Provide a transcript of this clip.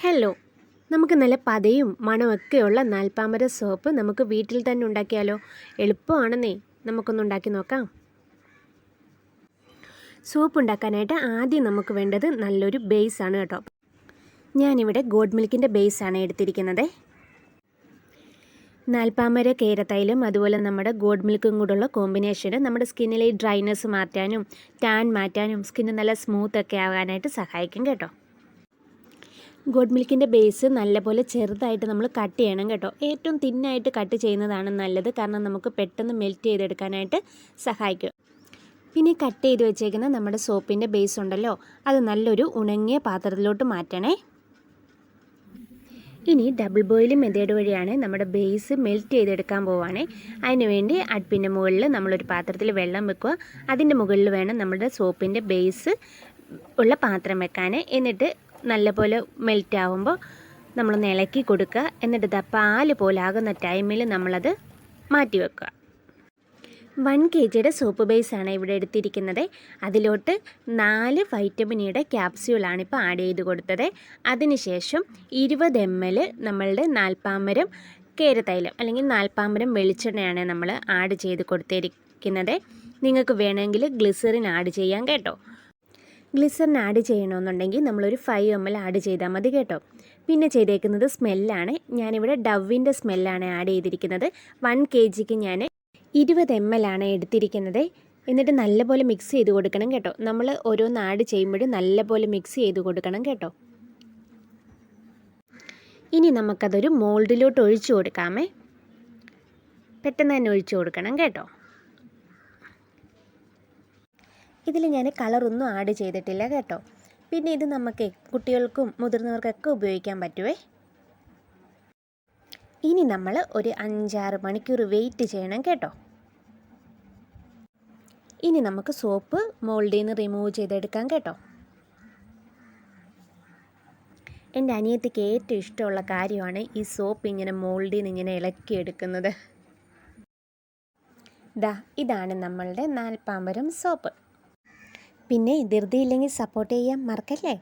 Hello, നമുക്ക് നല്ല പതയും മണമൊക്കെയുള്ള നാൽപ്പാമര soap നമുക്ക് വീട്ടിൽ തന്നെ ഉണ്ടാക്കിയാലോ? എളുപ്പമാണെന്നേ. നമുക്കൊന്ന് ഉണ്ടാക്കി നോക്കാം. സോപ്പ് ഉണ്ടാക്കാനായിട്ട് ആദ്യം നമുക്ക് വേണ്ടത് നല്ലൊരു ബേസാണ് കേട്ടോ. ഞാനിവിടെ ഗോഡ് മിൽക്കിൻ്റെ ബേസാണ് എടുത്തിരിക്കുന്നത്. നാൽപ്പാമര കേരത്തൈലും അതുപോലെ നമ്മുടെ ഗോഡ് മിൽക്കും കൂടെയുള്ള കോമ്പിനേഷന് നമ്മുടെ സ്കിന്നിലെ ഡ്രൈനെസ് മാറ്റാനും ടാൻ മാറ്റാനും സ്കിന്ന് നല്ല സ്മൂത്തൊക്കെ ആകാനായിട്ട് സഹായിക്കും കേട്ടോ. ഗോഡ് മിൽക്കിൻ്റെ ബേസ് നല്ലപോലെ ചെറുതായിട്ട് നമ്മൾ കട്ട് ചെയ്യണം കേട്ടോ. ഏറ്റവും തിന്നായിട്ട് കട്ട് ചെയ്യുന്നതാണ് നല്ലത്, കാരണം നമുക്ക് പെട്ടെന്ന് മെൽറ്റ് ചെയ്തെടുക്കാനായിട്ട് സഹായിക്കും. പിന്നെ കട്ട് ചെയ്ത് വെച്ചേക്കുന്ന നമ്മുടെ സോപ്പിൻ്റെ ബേസ് ഉണ്ടല്ലോ, അത് നല്ലൊരു ഉണങ്ങിയ പാത്രത്തിലോട്ട് മാറ്റണേ. ഇനി ഡബിൾ ബോയിൽ മെത്തേഡ് വഴിയാണ് നമ്മുടെ ബേസ് മെൽറ്റ് ചെയ്തെടുക്കാൻ പോവുകയാണേ. അതിനുവേണ്ടി അടുപ്പിൻ്റെ മുകളിൽ നമ്മളൊരു പാത്രത്തിൽ വെള്ളം വെക്കുക. അതിൻ്റെ മുകളിൽ വേണം നമ്മുടെ സോപ്പിൻ്റെ ബേസ് ഉള്ള പാത്രം വെക്കാൻ. എന്നിട്ട് നല്ലപോലെ മെൽറ്റ് ആകുമ്പോൾ നമ്മളൊന്ന് ഇളക്കി കൊടുക്കുക. എന്നിട്ട് പാല് പോലാകുന്ന ടൈമിൽ നമ്മളത് മാറ്റി വെക്കുക. 1 kg സോപ്പ് ബേസാണ് ഇവിടെ എടുത്തിരിക്കുന്നത്. അതിലോട്ട് 4 വൈറ്റമിൻ ഇയുടെ ക്യാപ്സ്യൂളാണ് ഇപ്പോൾ ആഡ് ചെയ്ത് കൊടുത്തത്. അതിനുശേഷം 20 ml നമ്മളുടെ നാൽപ്പാമരം കേരത്തൈലം അല്ലെങ്കിൽ നാൽപ്പാമരം വെളിച്ചെണ്ണയാണ് നമ്മൾ ആഡ് ചെയ്ത് കൊടുത്തിരിക്കുന്നത്. നിങ്ങൾക്ക് വേണമെങ്കിൽ ഗ്ലിസറിൻ ആഡ് ചെയ്യാം കേട്ടോ. ഗ്ലിസറിൻ ആഡ് ചെയ്യണമെന്നുണ്ടെങ്കിൽ നമ്മളൊരു 5 ml ആഡ് ചെയ്താൽ മതി കേട്ടോ. പിന്നെ ചെയ്തേക്കുന്നത് സ്മെല്ലാണ്. ഞാനിവിടെ ഡവിൻ്റെ സ്മെല്ലാണ് ആഡ് ചെയ്തിരിക്കുന്നത്. 1 kgക്ക് ഞാൻ 20 ml ആണ് എടുത്തിരിക്കുന്നത്. എന്നിട്ട് നല്ലപോലെ മിക്സ് ചെയ്ത് കൊടുക്കണം കേട്ടോ. നമ്മൾ ഓരോന്ന് ആഡ് ചെയ്യുമ്പോഴും നല്ലപോലെ മിക്സ് ചെയ്ത് കൊടുക്കണം കേട്ടോ. ഇനി നമുക്കതൊരു മോൾഡിലോട്ട് ഒഴിച്ചു കൊടുക്കാമേ. പെട്ടെന്ന് തന്നെ ഒഴിച്ചു കൊടുക്കണം കേട്ടോ. ഇതിൽ ഞാൻ കളറൊന്നും ആഡ് ചെയ്തിട്ടില്ല കേട്ടോ. പിന്നെ ഇത് നമുക്ക് കുട്ടികൾക്കും മുതിർന്നവർക്കൊക്കെ ഉപയോഗിക്കാൻ പറ്റുമേ. ഇനി നമ്മൾ ഒരു 5-6 മണിക്കൂർ വെയിറ്റ് ചെയ്യണം കേട്ടോ. ഇനി നമുക്ക് സോപ്പ് മോൾഡിൽ നിന്ന് റിമൂവ് ചെയ്തെടുക്കാം കേട്ടോ. എൻ്റെ അനിയത്തിക്ക് ഏറ്റവും ഇഷ്ടമുള്ള കാര്യമാണ് ഈ സോപ്പ് ഇങ്ങനെ മോൾഡിൽ നിന്ന് ഇങ്ങനെ ഇളക്കിയെടുക്കുന്നത്. ഇതാണ് നമ്മളുടെ നാൽപ്പാമരം സോപ്പ്. പിന്നെ ധൃതിയില്ലെങ്കിൽ സപ്പോർട്ട് ചെയ്യാൻ മറക്കല്ലേ.